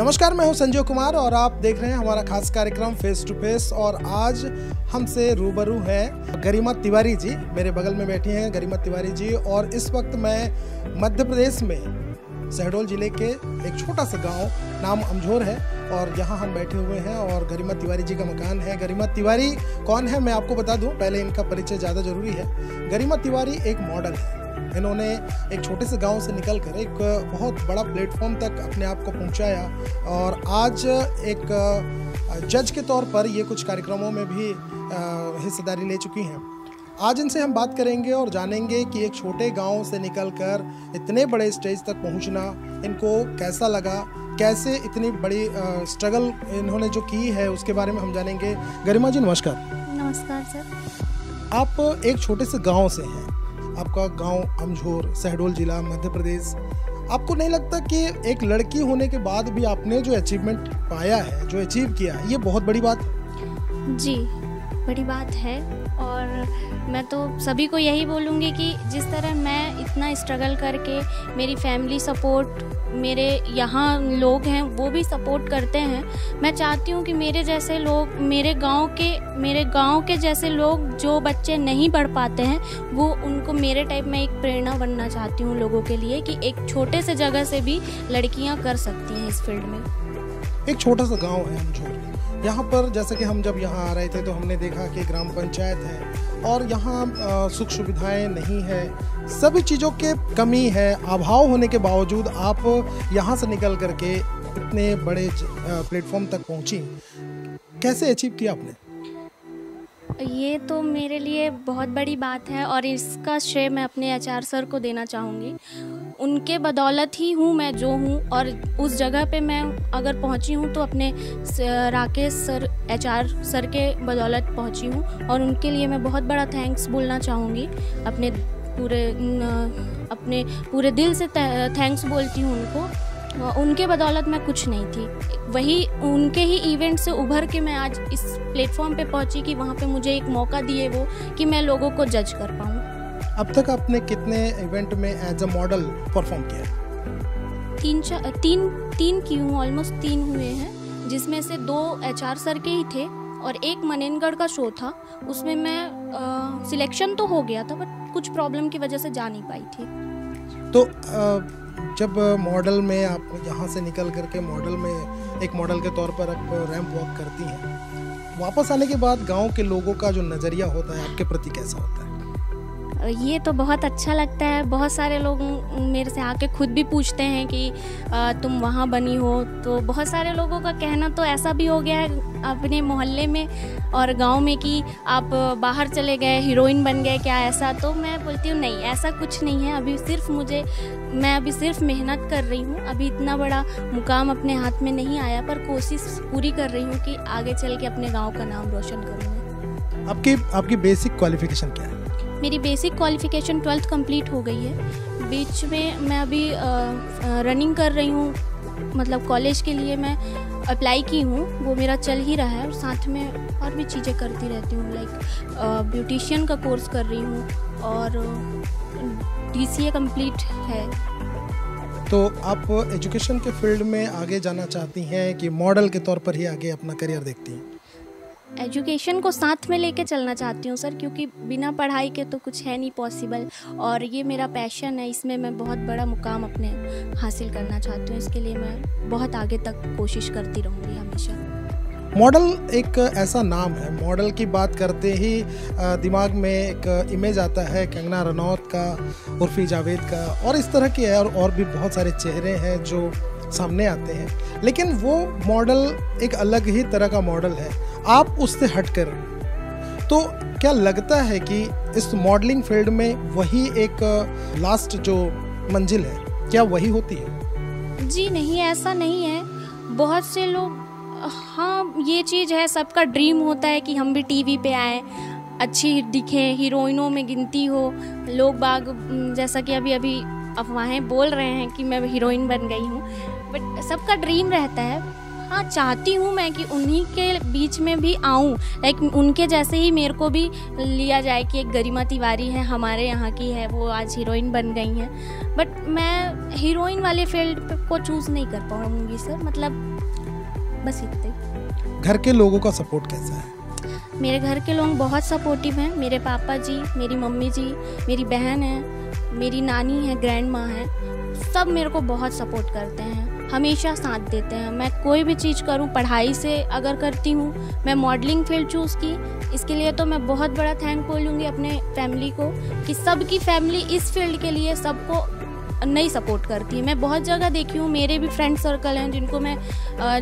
नमस्कार, मैं हूं संजय कुमार और आप देख रहे हैं हमारा खास कार्यक्रम फेस टू फेस। और आज हमसे रूबरू है गरिमा तिवारी जी। मेरे बगल में बैठी हैं गरिमा तिवारी जी। और इस वक्त मैं मध्य प्रदेश में शहडोल जिले के एक छोटा सा गांव नाम अमझोर है और यहाँ हम बैठे हुए हैं और गरिमा तिवारी जी का मकान है। गरिमा तिवारी कौन है मैं आपको बता दूं, पहले इनका परिचय ज़्यादा जरूरी है। गरिमा तिवारी एक मॉडल है। इन्होंने एक छोटे से गांव से निकलकर एक बहुत बड़ा प्लेटफॉर्म तक अपने आप को पहुंचाया और आज एक जज के तौर पर ये कुछ कार्यक्रमों में भी हिस्सेदारी ले चुकी हैं। आज इनसे हम बात करेंगे और जानेंगे कि एक छोटे गांव से निकलकर इतने बड़े स्टेज तक पहुंचना इनको कैसा लगा, कैसे इतनी बड़ी स्ट्रगल इन्होंने जो की है उसके बारे में हम जानेंगे। गरिमा जी नमस्कार। नमस्कार सर। आप एक छोटे से गांव से हैं, आपका गांव अमझोर, शहडोल जिला, मध्य प्रदेश। आपको नहीं लगता कि एक लड़की होने के बाद भी आपने जो अचीवमेंट पाया है, जो अचीव किया है, ये बहुत बड़ी बात है? जी, बड़ी बात है। और मैं तो सभी को यही बोलूँगी कि जिस तरह मैं इतना स्ट्रगल करके, मेरी फैमिली सपोर्ट, मेरे यहाँ लोग हैं वो भी सपोर्ट करते हैं। मैं चाहती हूँ कि मेरे जैसे लोग, मेरे गांव के जैसे लोग जो बच्चे नहीं पढ़ पाते हैं वो उनको मेरे टाइप में एक प्रेरणा बनना चाहती हूँ लोगों के लिए कि एक छोटे से जगह से भी लड़कियाँ कर सकती हैं इस फील्ड में। एक छोटा सा गाँव है अमझोर। यहाँ पर जैसे कि हम जब यहाँ आ रहे थे तो हमने देखा कि ग्राम पंचायत है और यहाँ सुख सुविधाएं नहीं है, सभी चीज़ों के कमी है। अभाव होने के बावजूद आप यहाँ से निकल करके इतने बड़े प्लेटफॉर्म तक पहुँची, कैसे अचीव किया आपने? ये तो मेरे लिए बहुत बड़ी बात है और इसका श्रेय मैं अपने एचआर सर को देना चाहूँगी। उनके बदौलत ही हूँ मैं जो हूँ और उस जगह पे मैं अगर पहुँची हूँ तो अपने राकेश सर, एचआर सर के बदौलत पहुँची हूँ और उनके लिए मैं बहुत बड़ा थैंक्स बोलना चाहूँगी। अपने पूरे दिल से थैंक्स बोलती हूँ उनको। उनके बदौलत मैं कुछ नहीं थी, वही उनके ही इवेंट से उभर के मैं आज इस प्लेटफॉर्म पे पहुंची कि वहाँ पे मुझे एक मौका दिए वो कि मैं लोगों को जज कर पाऊँ। अब तक आपने कितने इवेंट में एज अ मॉडल परफॉर्म किया? तीन की हूँ, ऑलमोस्ट 3 हुए हैं, जिसमें से 2 एचआर सर के ही थे और एक मनेनगढ़ का शो था। उसमें मैं सिलेक्शन तो हो गया था बट कुछ प्रॉब्लम की वजह से जा नहीं पाई थी। तो जब मॉडल में आप यहाँ से निकल करके मॉडल में एक मॉडल के तौर पर आप रैंप वॉक करती हैं, वापस आने के बाद गांव के लोगों का जो नज़रिया होता है आपके प्रति कैसा होता है? ये तो बहुत अच्छा लगता है। बहुत सारे लोग मेरे से आके खुद भी पूछते हैं कि तुम वहाँ बनी हो। तो बहुत सारे लोगों का कहना तो ऐसा भी हो गया है अपने मोहल्ले में और गांव में कि आप बाहर चले गए, हीरोइन बन गए क्या, ऐसा। तो मैं बोलती हूँ नहीं, ऐसा कुछ नहीं है। मैं अभी सिर्फ मेहनत कर रही हूँ। अभी इतना बड़ा मुकाम अपने हाथ में नहीं आया पर कोशिश पूरी कर रही हूँ कि आगे चल के अपने गाँव का नाम रोशन करूँ। आपकी बेसिक क्वालिफिकेशन क्या है? मेरी बेसिक क्वालिफ़िकेशन 12th कंप्लीट हो गई है। बीच में मैं अभी रनिंग कर रही हूँ, मतलब कॉलेज के लिए मैं अप्लाई की हूँ, वो मेरा चल ही रहा है और साथ में और भी चीज़ें करती रहती हूँ। लाइक ब्यूटिशियन का कोर्स कर रही हूँ और DCA कंप्लीट है। तो आप एजुकेशन के फील्ड में आगे जाना चाहती हैं कि मॉडल के तौर पर ही आगे अपना करियर देखती हैं? एजुकेशन को साथ में लेके चलना चाहती हूँ सर, क्योंकि बिना पढ़ाई के तो कुछ है नहीं पॉसिबल और ये मेरा पैशन है। इसमें मैं बहुत बड़ा मुकाम अपने हासिल करना चाहती हूँ। इसके लिए मैं बहुत आगे तक कोशिश करती रहूँगी हमेशा। मॉडल एक ऐसा नाम है, मॉडल की बात करते ही दिमाग में एक इमेज आता है कंगना रनौत का, उर्फी जावेद का और इस तरह के और भी बहुत सारे चेहरे हैं जो सामने आते हैं। लेकिन वो मॉडल एक अलग ही तरह का मॉडल है, आप उससे हटकर। तो क्या लगता है कि इस मॉडलिंग फील्ड में वही एक लास्ट जो मंजिल है, क्या वही होती है? जी नहीं, ऐसा नहीं है। बहुत से लोग, हाँ ये चीज़ है, सबका ड्रीम होता है कि हम भी टीवी पे आए, अच्छी दिखें, हीरोइनों में गिनती हो। लोग बाग जैसा कि अभी अफवाहें बोल रहे हैं कि मैं हीरोइन बन गई हूँ, बट सबका ड्रीम रहता है। हाँ, चाहती हूँ मैं कि उन्हीं के बीच में भी आऊँ, लाइक उनके जैसे ही मेरे को भी लिया जाए कि एक गरिमा तिवारी है, हमारे यहाँ की है, वो आज हीरोइन बन गई हैं। बट मैं हीरोइन वाले फील्ड को चूज़ नहीं कर पाऊँगी सर, मतलब बस इतने। घर के लोगों का सपोर्ट कैसा है? मेरे घर के लोग बहुत सपोर्टिव हैं। मेरे पापा जी, मेरी मम्मी जी, मेरी बहन है, मेरी नानी है, ग्रैंड माँ है, सब मेरे को बहुत सपोर्ट करते हैं, हमेशा साथ देते हैं। मैं कोई भी चीज़ करूं, पढ़ाई से अगर करती हूं, मैं मॉडलिंग फील्ड चूज़ की, इसके लिए तो मैं बहुत बड़ा थैंक बोलूँगी अपने फैमिली को कि सबकी फैमिली इस फील्ड के लिए सबको नहीं सपोर्ट करती है। मैं बहुत जगह देखी हूँ, मेरे भी फ्रेंड सर्कल हैं जिनको मैं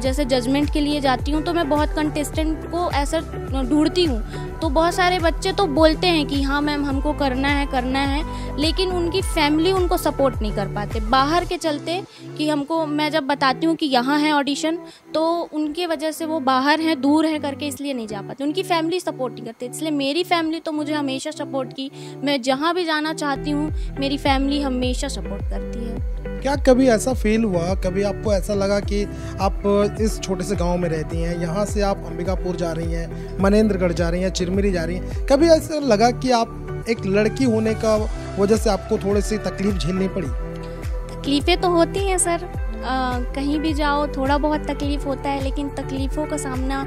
जैसे जजमेंट के लिए जाती हूँ तो मैं बहुत कंटेस्टेंट को ऐसा ढूंढती हूँ, तो बहुत सारे बच्चे तो बोलते हैं कि हाँ मैम हमको करना है, लेकिन उनकी फैमिली उनको सपोर्ट नहीं कर पाते बाहर के चलते कि हमको, मैं जब बताती हूँ कि यहाँ है ऑडिशन तो उनके वजह से वो बाहर हैं, दूर हैं करके इसलिए नहीं जा पाते, उनकी फैमिली सपोर्ट नहीं करती। इसलिए मेरी फैमिली तो मुझे हमेशा सपोर्ट की, मैं जहाँ भी जाना चाहती हूँ मेरी फैमिली हमेशा सपोर्ट करती है। क्या कभी ऐसा फील हुआ, कभी आपको ऐसा लगा कि आप इस छोटे से गांव में रहती हैं, यहाँ से आप अंबिकापुर जा रही हैं, मनेंद्रगढ़ जा रही हैं, चिरमिरी जा रही हैं, कभी ऐसा लगा कि आप एक लड़की होने का वजह से आपको थोड़ी सी तकलीफ झेलनी पड़ी? तकलीफ़ें तो होती हैं सर, कहीं भी जाओ थोड़ा बहुत तकलीफ़ होता है, लेकिन तकलीफ़ों का सामना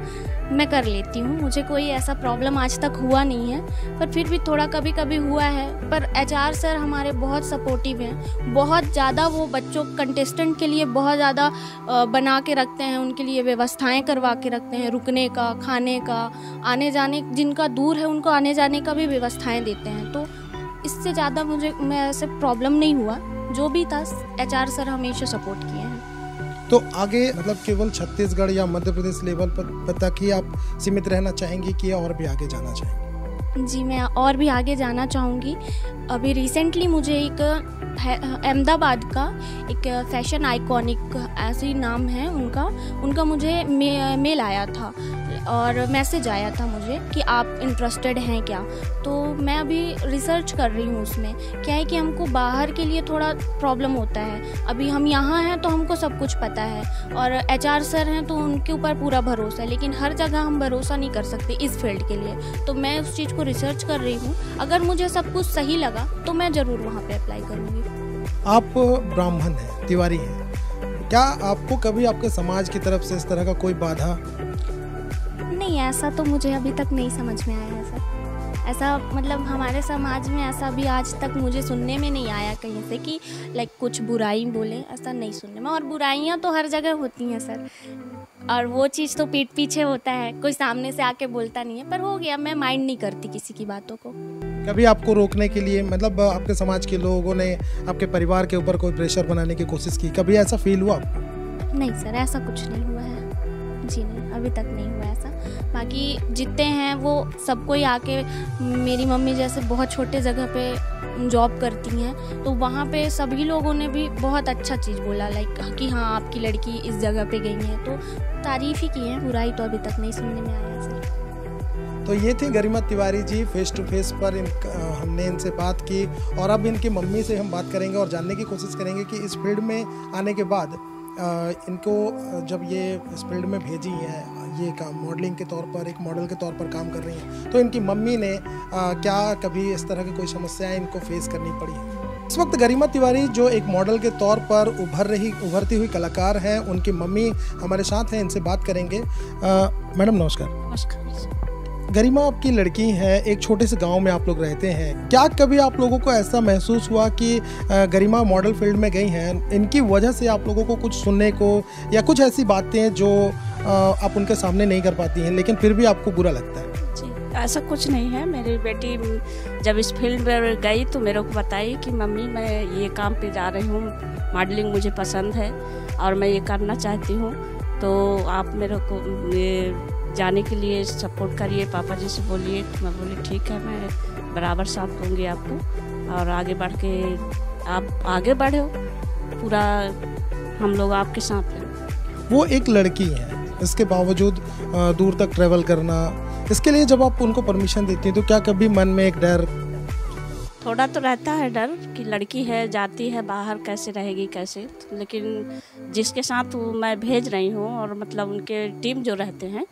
मैं कर लेती हूँ। मुझे कोई ऐसा प्रॉब्लम आज तक हुआ नहीं है, पर फिर भी थोड़ा कभी कभी हुआ है। पर एचआर सर हमारे बहुत सपोर्टिव हैं, बहुत ज़्यादा, वो बच्चों कंटेस्टेंट के लिए बहुत ज़्यादा बना के रखते हैं, उनके लिए व्यवस्थाएं करवा के रखते हैं, रुकने का, खाने का, आने जाने, जिनका दूर है उनको आने जाने का भी व्यवस्थाएँ देते हैं। तो इससे ज़्यादा मैं ऐसे प्रॉब्लम नहीं हुआ, जो भी था एचआर सर हमेशा सपोर्ट किए हैं। तो आगे मतलब केवल छत्तीसगढ़ या मध्य प्रदेश लेवल पर तक ही आप सीमित रहना चाहेंगी कि और भी आगे जाना चाहेंगी? जी, मैं और भी आगे जाना चाहूँगी। अभी रिसेंटली मुझे एक अहमदाबाद का एक फैशन आइकॉनिक, ऐसे ही नाम है उनका मुझे मेल आया था और मैसेज आया था मुझे कि आप इंटरेस्टेड हैं क्या। तो मैं अभी रिसर्च कर रही हूँ उसमें। क्या है कि हमको बाहर के लिए थोड़ा प्रॉब्लम होता है, अभी हम यहाँ हैं तो हमको सब कुछ पता है और एचआर सर हैं तो उनके ऊपर पूरा भरोसा है, लेकिन हर जगह हम भरोसा नहीं कर सकते इस फील्ड के लिए। तो मैं उस चीज़ को रिसर्च कर रही हूँ, अगर मुझे सब कुछ सही लगा तो मैं ज़रूर वहाँ पे अप्लाई करूँगी। आप ब्राह्मण हैं, तिवारी हैं, क्या आपको कभी आपके समाज की तरफ से इस तरह का कोई बाधा? नहीं, ऐसा तो मुझे अभी तक नहीं समझ में आया है सर। ऐसा मतलब हमारे समाज में ऐसा भी आज तक मुझे सुनने में नहीं आया कहीं से कि लाइक कुछ बुराई बोले, ऐसा नहीं सुनने में। और बुराइयां तो हर जगह होती हैं सर, और वो चीज़ तो पीठ पीछे होता है, कोई सामने से आके बोलता नहीं है। पर हो गया, मैं माइंड नहीं करती किसी की बातों को। कभी आपको रोकने के लिए मतलब आपके समाज के लोगों ने आपके परिवार के ऊपर कोई प्रेशर बनाने की कोशिश की, कभी ऐसा फील हुआ आपको? नहीं सर, ऐसा कुछ नहीं हुआ है जी, नहीं, अभी तक नहीं हुआ ऐसा। बाकी जितने हैं वो सबको ही आके, मेरी मम्मी जैसे बहुत छोटे जगह पे जॉब करती हैं, तो वहाँ पे सभी लोगों ने भी बहुत अच्छा चीज़ बोला, लाइक कि हाँ आपकी लड़की इस जगह पे गई है, तो तारीफ़ ही की है, बुराई तो अभी तक नहीं सुनने में आया सर। तो ये थी गरिमा Tiwari ji, face to face पर हमने इनसे बात की और अब इनकी मम्मी से हम बात करेंगे और जानने की कोशिश करेंगे कि इस फील्ड में आने के बाद इनको जब ये इस फील्ड में भेजी है, ये काम मॉडलिंग के तौर पर, एक मॉडल के तौर पर काम कर रही हैं, तो इनकी मम्मी ने क्या कभी इस तरह की कोई समस्याएं इनको फेस करनी पड़ी है? इस वक्त गरिमा तिवारी जो एक मॉडल के तौर पर उभरती हुई कलाकार हैं, उनकी मम्मी हमारे साथ हैं, इनसे बात करेंगे। मैडम नमस्कार। नमस्कार। गरिमा आपकी लड़की है, एक छोटे से गांव में आप लोग रहते हैं, क्या कभी आप लोगों को ऐसा महसूस हुआ कि गरिमा मॉडल फील्ड में गई हैं, इनकी वजह से आप लोगों को कुछ सुनने को या कुछ ऐसी बातें जो आप उनके सामने नहीं कर पाती हैं लेकिन फिर भी आपको बुरा लगता है? जी, ऐसा कुछ नहीं है। मेरी बेटी जब इस फील्ड में गई तो मेरे को बताई कि मम्मी मैं ये काम पे जा रही हूँ, मॉडलिंग मुझे पसंद है और मैं ये करना चाहती हूँ, तो आप मेरे को ये जाने के लिए सपोर्ट करिए, पापा जी से बोलिए। मैं बोली ठीक है, मैं बराबर साथ दूँगी आपको और आगे बढ़ के आप आगे बढ़ो, पूरा हम लोग आपके साथ हैं। वो एक लड़की है, इसके बावजूद दूर तक ट्रैवल करना, इसके लिए जब आप उनको परमिशन देती हैं तो क्या कभी मन में एक डर? थोड़ा तो रहता है डर कि लड़की है, जाती है बाहर, कैसे रहेगी कैसे, लेकिन जिसके साथ मैं भेज रही हूँ और मतलब उनके टीम जो रहते हैं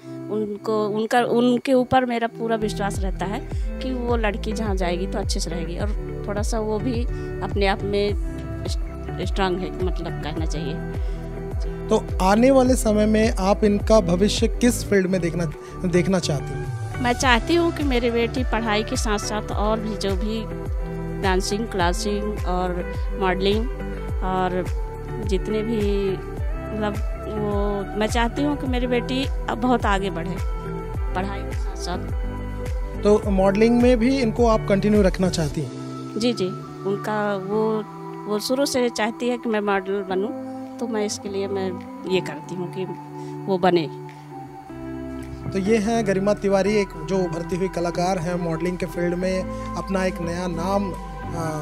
उनके ऊपर मेरा पूरा विश्वास रहता है कि वो लड़की जहाँ जाएगी तो अच्छे से रहेगी, और थोड़ा सा वो भी अपने आप में स्ट्रांग है, मतलब कहना चाहिए। तो आने वाले समय में आप इनका भविष्य किस फील्ड में देखना चाहती हैं? मैं चाहती हूँ कि मेरी बेटी पढ़ाई के साथ साथ और भी जो भी डांसिंग, क्लासिंग और मॉडलिंग और जितने भी मतलब वो, मैं चाहती हूँ कि मेरी बेटी अब बहुत आगे बढ़े पढ़ाई के साथ साथ। तो मॉडलिंग में भी इनको आप कंटिन्यू रखना चाहती हैं? जी जी, उनका वो शुरू से चाहती है कि मैं मॉडल बनूँ, तो मैं इसके लिए मैं ये करती हूँ कि वो बने। तो ये हैं गरिमा तिवारी, एक जो उभरती हुई कलाकार हैं, मॉडलिंग के फील्ड में अपना एक नया नाम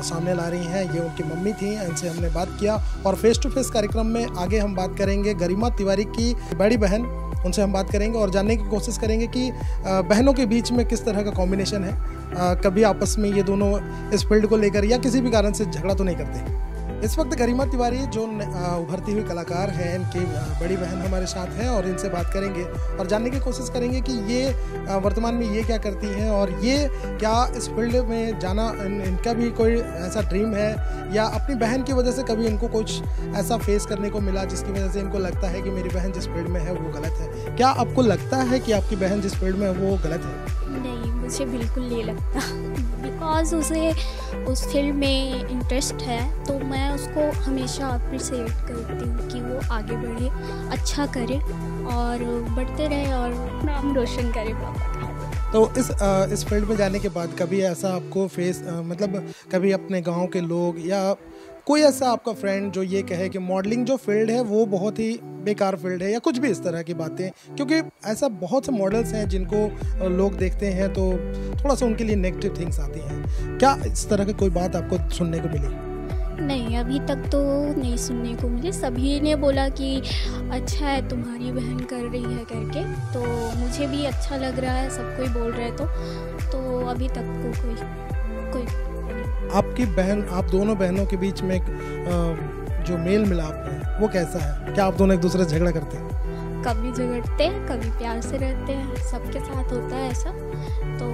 सामने ला रही हैं। ये उनकी मम्मी थी, इनसे हमने बात किया और फेस टू फेस कार्यक्रम में आगे हम बात करेंगे गरिमा तिवारी की बड़ी बहन, उनसे हम बात करेंगे और जानने की कोशिश करेंगे कि बहनों के बीच में किस तरह का कॉम्बिनेशन है। कभी आपस में ये दोनों इस फील्ड को लेकर या किसी भी कारण से झगड़ा तो नहीं करते। इस वक्त गरिमा तिवारी जो उभरती हुई कलाकार हैं, इनकी बड़ी बहन हमारे साथ हैं और इनसे बात करेंगे और जानने की कोशिश करेंगे कि ये वर्तमान में ये क्या करती हैं और ये क्या इस फील्ड में जाना इनका भी कोई ऐसा ड्रीम है या अपनी बहन की वजह से कभी इनको कुछ ऐसा फेस करने को मिला जिसकी वजह से इनको लगता है कि मेरी बहन जिस फील्ड में है वो गलत है। क्या आपको लगता है कि आपकी बहन जिस फील्ड में है वो गलत है? नहीं, मुझे बिल्कुल नहीं लगता, बिकॉज उसे उस फील्ड में इंटरेस्ट है तो मैं उसको हमेशा अप्रिशिएट करती हूँ कि वो आगे बढ़े, अच्छा करे और बढ़ते रहे और नाम रोशन करे पापा का। तो इस फील्ड में जाने के बाद कभी ऐसा आपको फेस मतलब कभी अपने गांव के लोग या कोई ऐसा आपका फ्रेंड जो ये कहे कि मॉडलिंग जो फील्ड है वो बहुत ही बेकार फील्ड है या कुछ भी इस तरह की बातें, क्योंकि ऐसा बहुत से मॉडल्स हैं जिनको लोग देखते हैं तो थोड़ा सा उनके लिए नेगेटिव थिंग्स आती हैं, क्या इस तरह की कोई बात आपको सुनने को मिली? नहीं, अभी तक तो नहीं सुनने को मिली। सभी ने बोला कि अच्छा है तुम्हारी बहन कर रही है करके, तो मुझे भी अच्छा लग रहा है, सब कोई बोल रहे तो अभी तक को कोई आपकी बहन, आप दोनों बहनों के बीच में जो मेल मिलाप है वो कैसा है? क्या आप दोनों एक दूसरे से झगड़ा करते हैं? कभी झगड़ते हैं, कभी प्यार से रहते हैं, सबके साथ होता है ऐसा। तो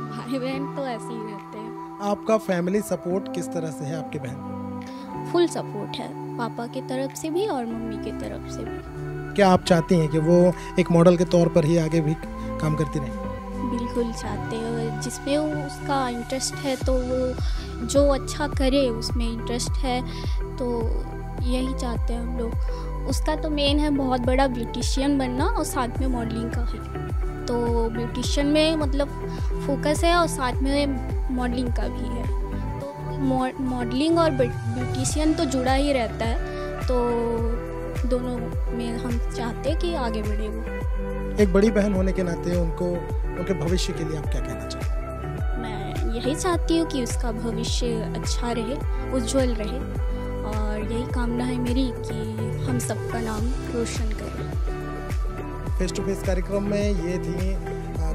भाई बहन तो ऐसे ही रहते हैं। आपका फैमिली सपोर्ट किस तरह से है आपकी बहन को? फुल सपोर्ट है, पापा की तरफ से भी और मम्मी की तरफ से भी। क्या आप चाहती हैं कि वो एक मॉडल के तौर पर ही आगे भी काम करती रहे? बिल्कुल चाहते हैं, जिसमें उसका इंटरेस्ट है तो वो जो अच्छा करे उसमें इंटरेस्ट है तो यही चाहते हैं हम लोग। उसका तो मेन है बहुत बड़ा ब्यूटिशियन बनना और साथ में मॉडलिंग का है, तो ब्यूटिशियन में मतलब फोकस है और साथ में मॉडलिंग का भी है। तो मॉडलिंग और ब्यूटिशियन तो जुड़ा ही रहता है, तो दोनों में हम चाहते हैं कि आगे बढ़े वो। एक बड़ी बहन होने के नाते उनके भविष्य के लिए आप क्या कहना चाहते हैं? मैं यही चाहती हूँ कि उसका भविष्य अच्छा रहे, उज्जवल रहे और यही कामना है मेरी कि हम सबका नाम रोशन करें। फेस टू फेस कार्यक्रम में ये थी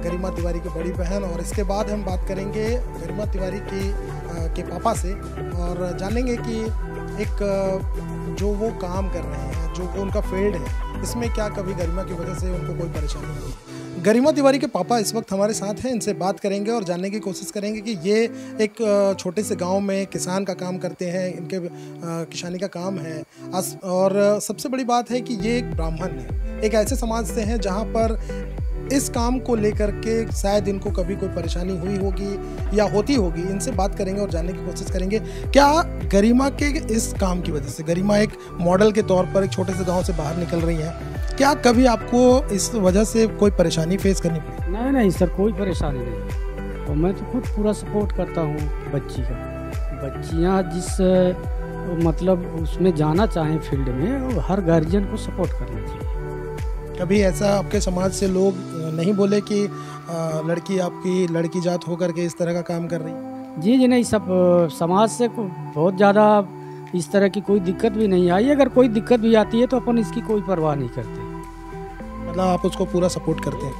गरिमा तिवारी की बड़ी बहन और इसके बाद हम बात करेंगे गरिमा तिवारी के पापा से और जानेंगे कि एक जो वो काम कर रहे हैं, जो वो उनका फील्ड है, इसमें क्या कभी गरिमा की वजह से उनको कोई परेशानी हुई? गरिमा तिवारी के पापा इस वक्त हमारे साथ हैं, इनसे बात करेंगे और जानने की कोशिश करेंगे कि ये एक छोटे से गांव में किसान का काम करते हैं, इनके किसानी का काम है और सबसे बड़ी बात है कि ये एक ब्राह्मण है, एक ऐसे समाज से हैं जहां पर इस काम को लेकर के शायद इनको कभी कोई परेशानी हुई होगी या होती होगी। इनसे बात करेंगे और जानने की कोशिश करेंगे क्या गरिमा के इस काम की वजह से, गरिमा एक मॉडल के तौर पर एक छोटे से गांव से बाहर निकल रही हैं, क्या कभी आपको इस वजह से कोई परेशानी फेस करनी पड़ी? नहीं सर, कोई परेशानी नहीं और मैं तो खुद पूरा सपोर्ट करता हूँ बच्ची का। बच्चियाँ जिस मतलब उसमें जाना चाहें फील्ड में, हर गार्जियन को सपोर्ट करना चाहिए। कभी ऐसा आपके समाज से लोग नहीं बोले कि लड़की आपकी लड़की जात होकर के इस तरह का काम कर रही? जी नहीं, सब समाज से बहुत ज़्यादा इस तरह की कोई दिक्कत भी नहीं आई। अगर कोई दिक्कत भी आती है तो अपन इसकी कोई परवाह नहीं करते, मतलब आप उसको पूरा सपोर्ट करते हैं।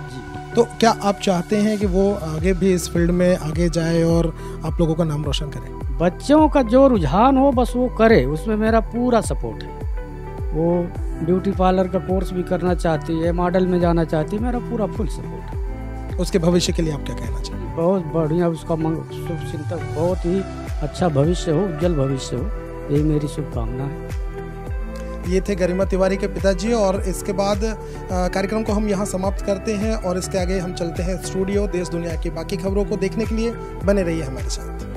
जी। तो क्या आप चाहते हैं कि वो आगे भी इस फील्ड में आगे जाए और आप लोगों का नाम रोशन करें? बच्चों का जो रुझान हो बस वो करे, उसमें मेरा पूरा सपोर्ट है। वो ब्यूटी पार्लर का कोर्स भी करना चाहती है, मॉडल में जाना चाहती है, मेरा पूरा फुल सपोर्ट है। उसके भविष्य के लिए आप क्या कहना चाहिए? बहुत बढ़िया उसका शुभचिंतक, बहुत ही अच्छा भविष्य हो, उज्जवल भविष्य हो, यही मेरी शुभकामना है। ये थे गरिमा तिवारी के पिताजी और इसके बाद कार्यक्रम को हम यहाँ समाप्त करते हैं और इसके आगे हम चलते हैं स्टूडियो। देश दुनिया की बाकी खबरों को देखने के लिए बने रहिए हमारे साथ।